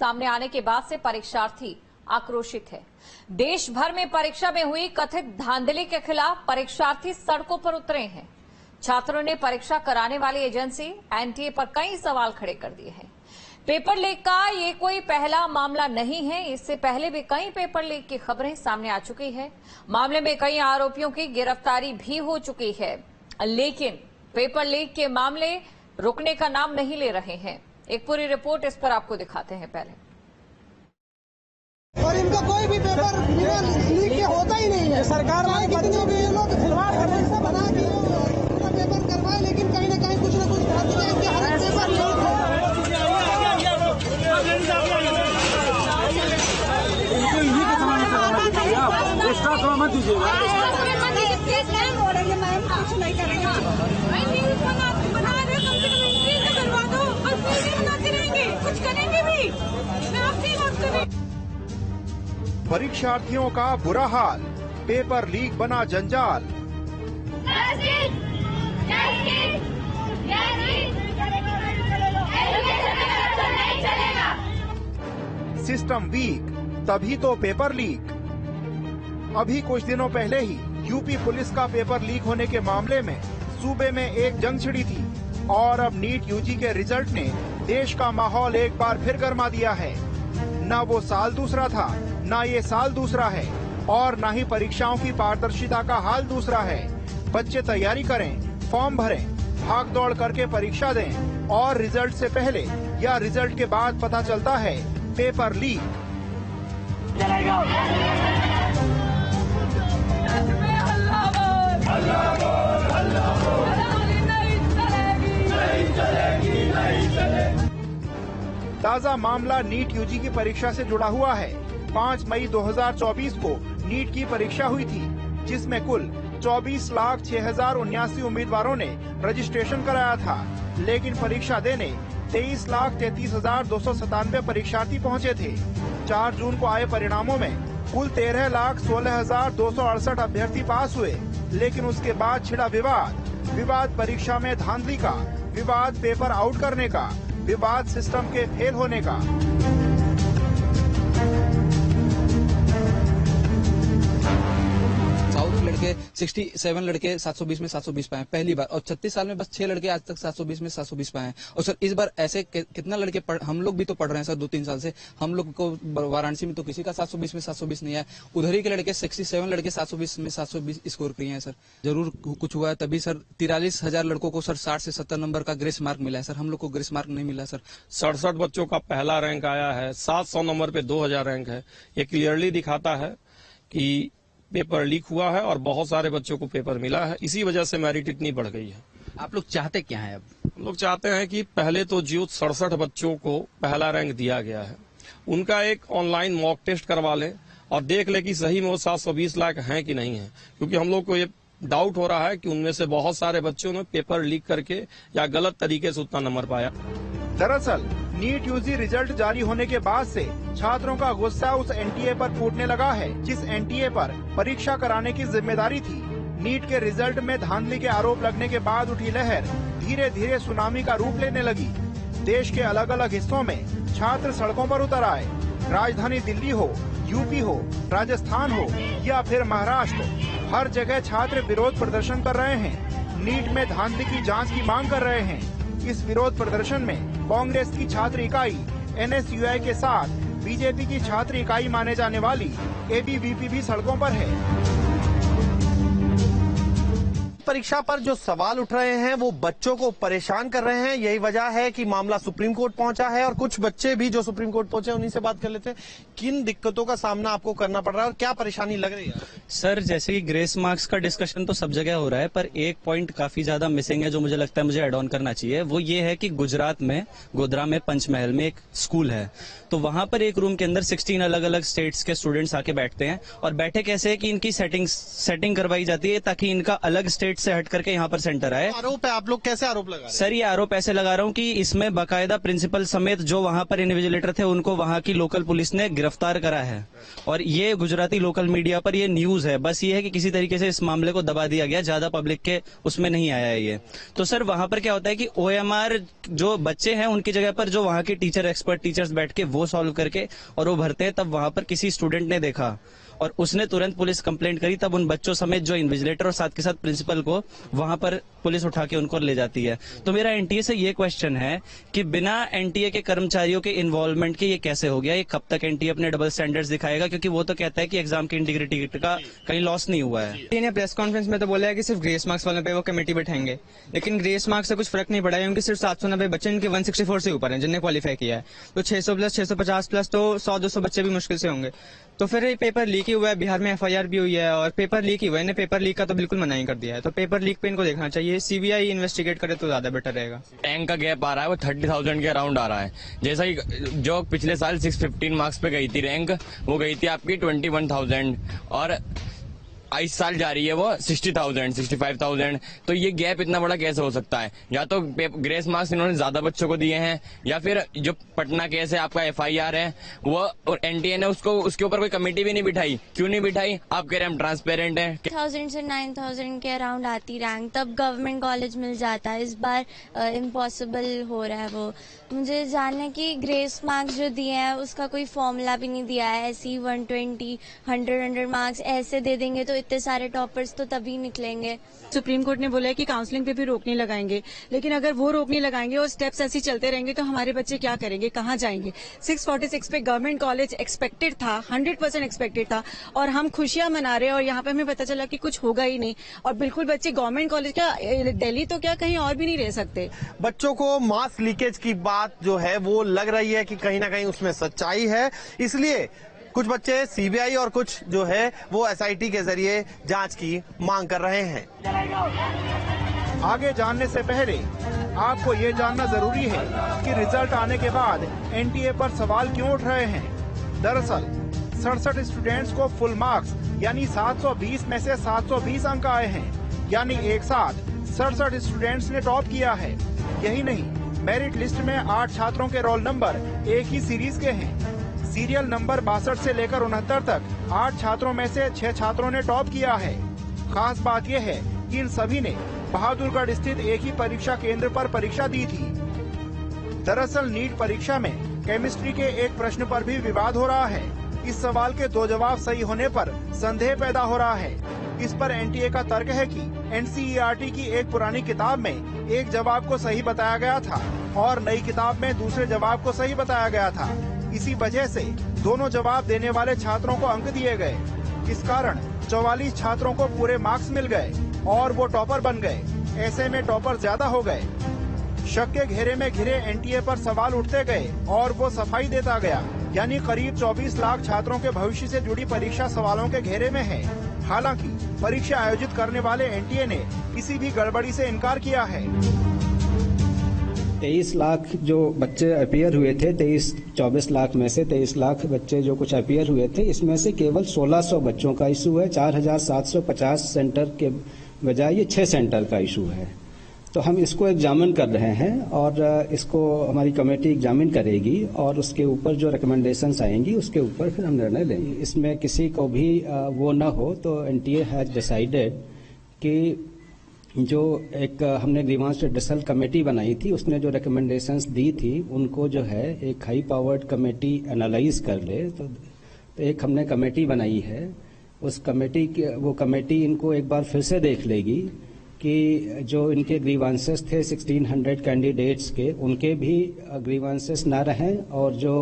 सामने आने के बाद से परीक्षार्थी आक्रोशित है। देश भर में परीक्षा में हुई कथित धांधली के खिलाफ परीक्षार्थी सड़कों पर उतरे हैं। छात्रों ने परीक्षा कराने वाली एजेंसी एनटीए पर कई सवाल खड़े कर दिए हैं। पेपर लीक का ये कोई पहला मामला नहीं है, इससे पहले भी कई पेपर लीक की खबरें सामने आ चुकी है। मामले में कई आरोपियों की गिरफ्तारी भी हो चुकी है, लेकिन पेपर लीक के मामले रुकने का नाम नहीं ले रहे हैं। एक पूरी रिपोर्ट इस पर आपको दिखाते हैं पहले। और इनका कोई भी पेपर बिना लीक के होता ही नहीं है। सरकार में बच्चों के लोग खिलवाड़ कर रहे हैं, बना के पूरा पेपर करवाए, लेकिन कहीं ना कहीं कुछ ना कुछ धांधली है। इनके हर पेपर लीक है। इनको इन्हीं के सामने चलाना चाहिए। आप एक्स्ट्रा थोड़ा मत दीजिएगा। कुछ नहीं करेंगे। कुछ करेंगे भी। मैं आपकी बात कर रही। परीक्षार्थियों का बुरा हाल, पेपर लीक बना जंजाल। सिस्टम वीक, तभी तो पेपर लीक। अभी कुछ दिनों पहले ही यूपी पुलिस का पेपर लीक होने के मामले में सूबे में एक जंग छिड़ी थी और अब नीट यूजी के रिजल्ट ने देश का माहौल एक बार फिर गर्मा दिया है। न वो साल दूसरा था, न ये साल दूसरा है और न ही परीक्षाओं की पारदर्शिता का हाल दूसरा है। बच्चे तैयारी करें, फॉर्म भरें, भाग दौड़ करके परीक्षा दें और रिजल्ट से पहले या रिजल्ट के बाद पता चलता है पेपर लीक। ताजा मामला नीट यूजी की परीक्षा से जुड़ा हुआ है। 5 मई 2024 को नीट की परीक्षा हुई थी, जिसमें कुल 24,06,079 उम्मीदवारों ने रजिस्ट्रेशन कराया था, लेकिन परीक्षा देने 23,33,297 परीक्षार्थी पहुंचे थे। 4 जून को आए परिणामों में कुल 13,16,268 अभ्यर्थी पास हुए, लेकिन उसके बाद छिड़ा विवाद परीक्षा में धांधली का, विवाद पेपर आउट करने का, विवाद सिस्टम के फेल होने का। लड़के 67 लड़के 720 में 720 पाए पहली बार, और 36 साल में बस 6 लड़के आज तक 720 में 720 पाए हैं। और सर इस बार ऐसे कितना लड़के हम लोग भी तो पढ़ रहे हैं सर 2-3 साल से। हम लोग को वाराणसी में तो किसी का 720 में 720 नहीं है। उधर ही के लड़के 67 लड़के 720 में 720 स्कोर किए हैं सर। जरूर कुछ हुआ है तभी सर 43,000 लड़कों को सर 60 से 70 नंबर का ग्रेस मार्क मिला है सर। हम लोग को ग्रेस मार्क नहीं मिला सर। 67 बच्चों का पहला रैंक आया है, 700 नंबर पे 2000 रैंक है। ये क्लियरली दिखाता है कि पेपर लीक हुआ है और बहुत सारे बच्चों को पेपर मिला है। इसी वजह से मेरिट इतनी बढ़ गई है। आप लोग चाहते क्या है अब? हम लोग चाहते हैं कि पहले तो जो 67 बच्चों को पहला रैंक दिया गया है, उनका एक ऑनलाइन मॉक टेस्ट करवा लें और देख ले कि सही में वो 720 लाख हैं कि नहीं है, क्योंकि हम लोग को ये डाउट हो रहा है कि उनमें से बहुत सारे बच्चों ने पेपर लीक करके या गलत तरीके से उतना नंबर पाया। दरअसल नीट यूजी रिजल्ट जारी होने के बाद से छात्रों का गुस्सा उस एनटीए पर फूटने लगा है, जिस एनटीए पर परीक्षा कराने की जिम्मेदारी थी। नीट के रिजल्ट में धांधली के आरोप लगने के बाद उठी लहर धीरे धीरे सुनामी का रूप लेने लगी। देश के अलग अलग हिस्सों में छात्र सड़कों पर उतर आए। राजधानी दिल्ली हो, यूपी हो, राजस्थान हो या फिर महाराष्ट्र, हर जगह छात्र विरोध प्रदर्शन कर रहे हैं। नीट में धांधली की जाँच की मांग कर रहे हैं। इस विरोध प्रदर्शन में कांग्रेस की छात्र इकाई एनएसयूआई के साथ बीजेपी की छात्र इकाई माने जाने वाली एबीवीपी भी सड़कों पर है। परीक्षा पर जो सवाल उठ रहे हैं वो बच्चों को परेशान कर रहे हैं। यही वजह है कि मामला सुप्रीम कोर्ट पहुंचा है और कुछ बच्चे भी जो सुप्रीम कोर्ट पहुंचे उन्हीं से बात कर लेते हैं। किन दिक्कतों का सामना आपको करना पड़ रहा है और क्या परेशानी लग रही है? सर जैसे कि ग्रेस मार्क्स का डिस्कशन तो सब जगह हो रहा है, पर एक पॉइंट काफी ज्यादा मिसिंग है जो मुझे लगता है मुझे एड ऑन करना चाहिए। वो ये है कि गुजरात में गोधरा में पंचमहल में एक स्कूल है, तो वहां पर एक रूम के अंदर 16 अलग अलग स्टेट्स के स्टूडेंट्स आके बैठते हैं और बैठे कैसे है कि इनकी सेटिंग करवाई जाती है ताकि इनका अलग स्टेट स्टेट से हट करके यहाँ पर सेंटर आए। आरोप है, आप लोग कैसे आरोप लगा रहे हैं? सर ये आरोप ऐसे लगा रहा हूँ कि इसमें बाकायदा प्रिंसिपल समेत जो वहाँ पर इन्विजिलेटर थे उनको वहाँ की लोकल पुलिस ने गिरफ्तार करा है, और ये गुजराती लोकल मीडिया पर ये न्यूज है। बस ये है कि किसी तरीके से इस मामले को दबा दिया गया, ज्यादा पब्लिक के उसमें नहीं आया है ये। तो सर वहाँ पर क्या होता है कि OMR जो बच्चे हैं उनकी जगह पर जो वहाँ के टीचर एक्सपर्ट टीचर्स बैठ के वो सॉल्व करके और वो भरते हैं, तब वहाँ पर किसी स्टूडेंट ने देखा और उसने तुरंत पुलिस कंप्लेंट करी, तब उन बच्चों समेत जो इन्विजिलेटर और साथ के साथ प्रिंसिपल को वहां पर पुलिस उठा के उनको ले जाती है। तो मेरा एनटीए से ये क्वेश्चन है कि बिना एनटीए के कर्मचारियों के इन्वॉल्वमेंट के ये कैसे हो गया? ये कब तक एनटीए अपने डबल स्टैंडर्ड्स दिखाएगा? क्योंकि वो तो कहता है कि एग्जाम की इंटीग्रिटी का कहीं लॉस नहीं हुआ है। इन्होंने प्रेस कॉन्फ्रेंस में तो बोला है कि सिर्फ ग्रेस मार्क्स वालों पे वो कमेटी बैठाएंगे, लेकिन ग्रेस मार्क्स से कुछ फर्क नहीं पड़ा है। उनके सिर्फ 790 बच्चे इनके 164 से ऊपर हैं जिनने क्वालिफाई किया है, तो 600 प्लस 650 प्लस तो 100-200 बच्चे भी मुश्किल से होंगे। तो फिर ये पेपर लीक ही हुआ है, बिहार में FIR भी हुई है और पेपर लीक ही हुआ है। इन्हें पेपर लीक का तो बिल्कुल मना ही कर दिया है, तो पेपर लीक पे इनको देखना चाहिए। CBI इन्वेस्टिगेट करे तो ज्यादा बेटर रहेगा। रैंक का गैप आ रहा है वो 30,000 के अराउंड आ रहा है। जैसा कि जो पिछले साल 615 मार्क्स पे गई थी रैंक, वो गई थी आपकी 21,000 और इस साल जा रही है वो 60,000 65,000। तो ये गैप इतना बड़ा कैसे हो सकता है? या तो ग्रेस मार्क्स इन्होंने ज्यादा बच्चों को दिए हैं, या फिर जो पटना केस है आपका FIR है वो, और NTA ने उसके ऊपर कोई कमेटी भी नहीं बिठाई। क्यों नहीं बिठाई? आप कह रहे हैं हम ट्रांसपेरेंट हैं। 1000 से 9000 के अराउंड आती रैंक, तब गवर्नमेंट कॉलेज मिल जाता है। इस बार इम्पॉसिबल हो रहा है वो। मुझे जानना कि ग्रेस मार्क्स जो दिए हैं उसका कोई फॉर्मूला भी नहीं दिया है। ऐसे 120 100 मार्क्स ऐसे दे देंगे तो इतने सारे टॉपर्स तो तभी निकलेंगे। सुप्रीम कोर्ट ने बोला है कि काउंसलिंग पे भी रोक नहीं लगाएंगे, लेकिन अगर वो रोक नहीं लगाएंगे और स्टेप्स ऐसे चलते रहेंगे तो हमारे बच्चे क्या करेंगे, कहाँ जाएंगे? 646 पे गवर्नमेंट कॉलेज एक्सपेक्टेड था, 100% एक्सपेक्टेड था, और हम खुशियां मना रहे हैं और यहाँ पे हमें पता चला कि कुछ होगा ही नहीं। और बिल्कुल बच्चे गवर्नमेंट कॉलेज क्या, दिल्ली तो क्या कहीं और भी नहीं रह सकते। बच्चों को मास लीकेज की बात जो है वो लग रही है कि कहीं ना कहीं उसमें सच्चाई है, इसलिए कुछ बच्चे CBI और कुछ जो है वो SIT के जरिए जांच की मांग कर रहे हैं। आगे जानने से पहले आपको ये जानना जरूरी है कि रिजल्ट आने के बाद NTA पर सवाल क्यों उठ रहे हैं। दरअसल 67 स्टूडेंट्स को फुल मार्क्स यानी 720 में से 720 अंक आए हैं, यानी एक साथ 67 स्टूडेंट्स ने टॉप किया है। यही नहीं, मेरिट लिस्ट में 8 छात्रों के रोल नंबर एक ही सीरीज के हैं। सीरियल नंबर 62 से लेकर 69 तक 8 छात्रों में से 6 छात्रों ने टॉप किया है। खास बात यह है कि इन सभी ने बहादुरगढ़ स्थित एक ही परीक्षा केंद्र पर परीक्षा दी थी। दरअसल नीट परीक्षा में केमिस्ट्री के एक प्रश्न पर भी विवाद हो रहा है। इस सवाल के 2 जवाब सही होने पर संदेह पैदा हो रहा है। इस पर NTA का तर्क है कि NCERT की एक पुरानी किताब में एक जवाब को सही बताया गया था और नई किताब में दूसरे जवाब को सही बताया गया था। इसी वजह से दोनों जवाब देने वाले छात्रों को अंक दिए गए। इस कारण 44 छात्रों को पूरे मार्क्स मिल गए और वो टॉपर बन गए। ऐसे में टॉपर ज्यादा हो गए। शक के घेरे में घिरे NTA पर सवाल उठते गए और वो सफाई देता गया, यानी करीब 24 लाख छात्रों के भविष्य से जुड़ी परीक्षा सवालों के घेरे में है। हालांकि परीक्षा आयोजित करने वाले NTA ने किसी भी गड़बड़ी से इनकार किया है। 23 लाख जो बच्चे अपीयर हुए थे, 24 लाख में से 23 लाख बच्चे जो कुछ अपीयर हुए थे, इसमें से केवल 1600 बच्चों का इशू है। 4750 सेंटर के बजाय ये 6 सेंटर का इशू है। तो हम इसको एग्जामिन कर रहे हैं और इसको हमारी कमेटी एग्जामिन करेगी और उसके ऊपर जो रिकमेंडेशंस आएंगी उसके ऊपर फिर हम निर्णय लेंगे। इसमें किसी को भी वो न हो, तो NTA हैज डिसाइडेड कि जो एक हमने ग्रीवांस रिड्रेसल कमेटी बनाई थी, उसने जो रिकमेंडेशंस दी थी उनको जो है एक हाई पावर्ड कमेटी एनालाइज कर ले। तो एक हमने कमेटी बनाई है, उस कमेटी वो कमेटी इनको एक बार फिर से देख लेगी कि जो इनके ग्रीवांसेस थे 1600 कैंडिडेट्स के, उनके भी ग्रीवांसेस ना रहें, और जो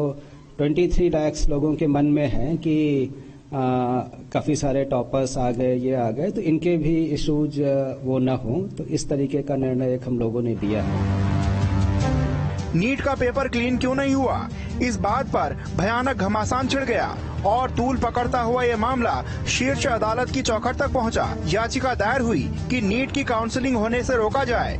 23 लाख लोगों के मन में है कि काफ़ी सारे टॉपर्स आ गए, ये आ गए, तो इनके भी इशूज वो ना हो। तो इस तरीके का निर्णय एक हम लोगों ने दिया है। नीट का पेपर क्लीन क्यों नहीं हुआ, इस बात पर भयानक घमासान छिड़ गया और तूल पकड़ता हुआ ये मामला शीर्ष अदालत की चौखट तक पहुंचा। याचिका दायर हुई कि नीट की काउंसलिंग होने से रोका जाए,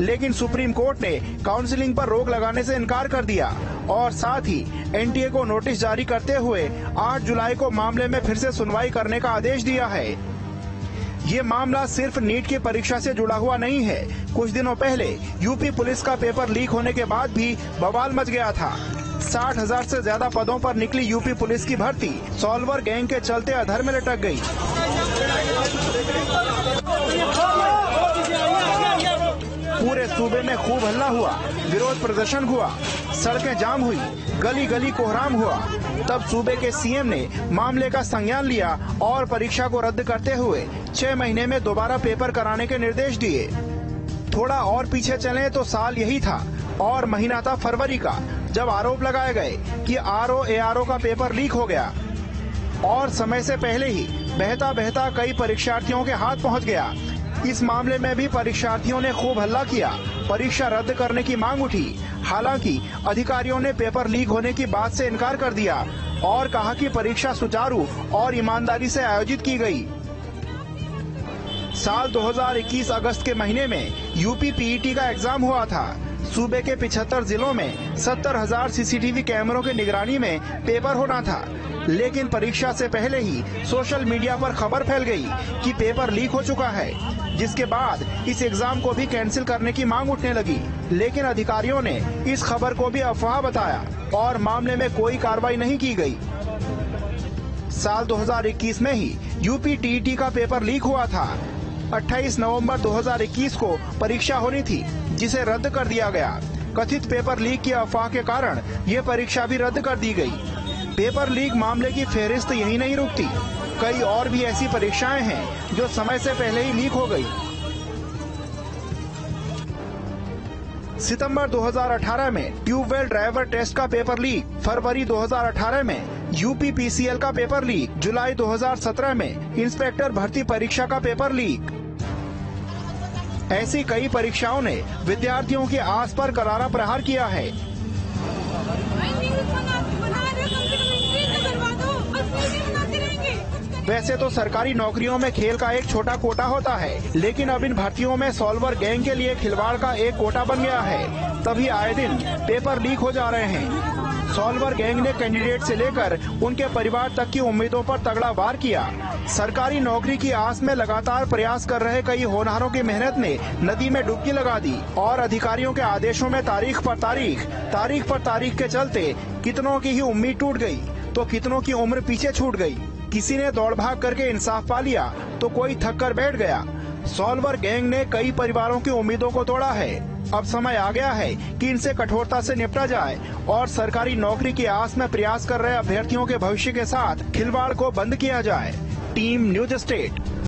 लेकिन सुप्रीम कोर्ट ने काउंसलिंग पर रोक लगाने से इनकार कर दिया और साथ ही NTA को नोटिस जारी करते हुए 8 जुलाई को मामले में फिर से सुनवाई करने का आदेश दिया है। ये मामला सिर्फ नीट की परीक्षा से जुड़ा हुआ नहीं है। कुछ दिनों पहले यूपी पुलिस का पेपर लीक होने के बाद भी बवाल मच गया था। 60,000 से ज्यादा पदों पर निकली यूपी पुलिस की भर्ती सॉल्वर गैंग के चलते अधर में लटक गई। पूरे सूबे में खूब हल्ला हुआ, विरोध प्रदर्शन हुआ, सड़कें जाम हुई, गली गली कोहराम हुआ। तब सूबे के सीएम ने मामले का संज्ञान लिया और परीक्षा को रद्द करते हुए 6 महीने में दोबारा पेपर कराने के निर्देश दिए। थोड़ा और पीछे चलें तो साल यही था और महीना था फरवरी का, जब आरोप लगाए गए कि आरओ का पेपर लीक हो गया और समय से पहले ही बहता बहता कई परीक्षार्थियों के हाथ पहुंच गया। इस मामले में भी परीक्षार्थियों ने खूब हल्ला किया, परीक्षा रद्द करने की मांग उठी। हालांकि अधिकारियों ने पेपर लीक होने की बात से इनकार कर दिया और कहा कि परीक्षा सुचारू और ईमानदारी से आयोजित की गई। साल 2021 अगस्त के महीने में यूपी पीईटी का एग्जाम हुआ था। सूबे के 75 जिलों में 70,000 सीसीटीवी कैमरों की निगरानी में पेपर होना था, लेकिन परीक्षा से पहले ही सोशल मीडिया पर खबर फैल गई कि पेपर लीक हो चुका है, जिसके बाद इस एग्जाम को भी कैंसिल करने की मांग उठने लगी। लेकिन अधिकारियों ने इस खबर को भी अफवाह बताया और मामले में कोई कार्रवाई नहीं की गई। साल 2021 में ही यूपी टीईटी का पेपर लीक हुआ था। 28 नवंबर 2021 को परीक्षा होनी थी, जिसे रद्द कर दिया गया। कथित पेपर लीक की अफवाह के कारण ये परीक्षा भी रद्द कर दी गई। पेपर लीक मामले की फेहरिस्त यही नहीं रुकती, कई और भी ऐसी परीक्षाएं हैं जो समय से पहले ही लीक हो गई। सितंबर 2018 में ट्यूबवेल ड्राइवर टेस्ट का पेपर लीक, फरवरी 2018 में यूपी पीसीएल का पेपर लीक, जुलाई 2017 में इंस्पेक्टर भर्ती परीक्षा का पेपर लीक। ऐसी कई परीक्षाओं ने विद्यार्थियों की आस पर करारा प्रहार किया है। वैसे तो सरकारी नौकरियों में खेल का एक छोटा कोटा होता है, लेकिन अब इन भर्तियों में सॉल्वर गैंग के लिए खिलवाड़ का एक कोटा बन गया है। तभी आए दिन पेपर लीक हो जा रहे हैं। सॉल्वर गैंग ने कैंडिडेट से लेकर उनके परिवार तक की उम्मीदों पर तगड़ा वार किया। सरकारी नौकरी की आस में लगातार प्रयास कर रहे कई होनहारों की मेहनत ने नदी में डुबकी लगा दी और अधिकारियों के आदेशों में तारीख पर तारीख के चलते कितनों की ही उम्मीद टूट गई तो कितनों की उम्र पीछे छूट गई। किसी ने दौड़ भाग करके इंसाफ पा लिया तो कोई थक कर बैठ गया। सॉल्वर गैंग ने कई परिवारों की उम्मीदों को तोड़ा है। अब समय आ गया है कि इनसे कठोरता से निपटा जाए और सरकारी नौकरी की आस में प्रयास कर रहे अभ्यर्थियों के भविष्य के साथ खिलवाड़ को बंद किया जाए। Team news state.